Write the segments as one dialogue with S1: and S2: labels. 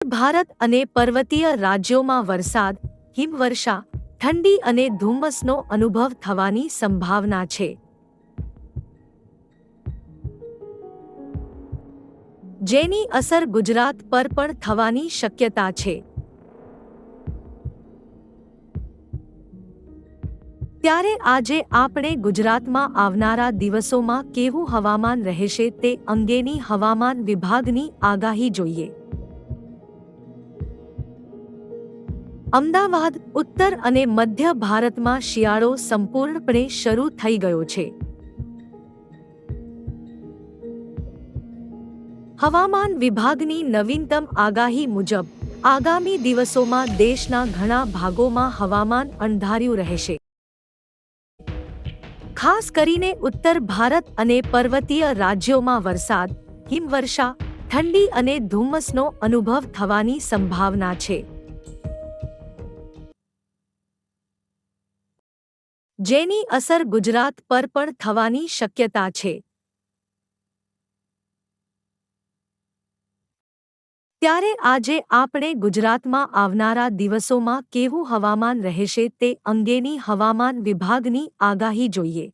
S1: ભારત અને પર્વતીય રાજ્યોમાં વરસાદ, હિમવર્ષા, ઠંડી અને ધુમ્મસનો અનુભવ થવાની સંભાવના છે. જેની અસર ગુજરાત પર પણ થવાની શક્યતા છે. ત્યારે આજે આપણે ગુજરાતમાં આવનારા દિવસોમાં કેવું હવામાન રહેશે તે અંગેની હવામાન વિભાગની આગાહી જોઈએ. અમદાવાદ, ઉત્તર અને મધ્ય ભારતમાં શિયાળો સંપૂર્ણપણે શરૂ થઈ ગયો છે. હવામાન વિભાગની નવીનતમ આગાહી મુજબ આગામી દિવસોમાં દેશના ઘણા ભાગોમાં હવામાન અણધાર્યું રહેશે. ખાસ કરીને ઉત્તર ભારત અને પર્વતીય રાજ્યોમાં વરસાદ, હિમવર્ષા, ઠંડી અને ધુમ્મસનો અનુભવ થવાની સંભાવના છે. જેની અસર ગુજરાત પર પણ થવાની શક્યતા છે. ત્યારે આજે આપણે ગુજરાતમાં આવનારા દિવસોમાં કેવું હવામાન રહેશે તે અંગેની હવામાન વિભાગની આગાહી જોઈએ.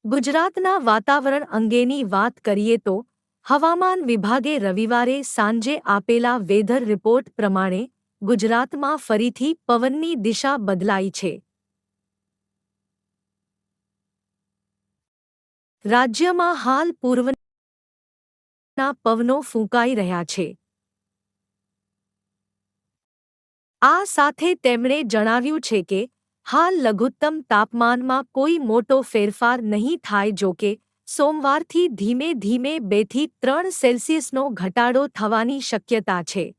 S1: ગુજરાતના વાતાવરણ અંગેની વાત કરીએ તો હવામાન વિભાગે રવિવારે સાંજે આપેલા વેધર રિપોર્ટ પ્રમાણે ગુજરાતમાં ફરીથી પવનની દિશા બદલાઈ છે. રાજ્યમાં હાલ પૂર્વના પવનો ફૂંકાઈ રહ્યા છે. આ સાથે તેમણે જણાવ્યું છે કે હાલ લઘુત્તમ તાપમાનમાં કોઈ મોટો ફેરફાર નહીં થાય. જો કે સોમવારથી ધીમે ધીમે 2 થી 3 સેલ્સિયસનો ઘટાડો થવાની શક્યતા છે.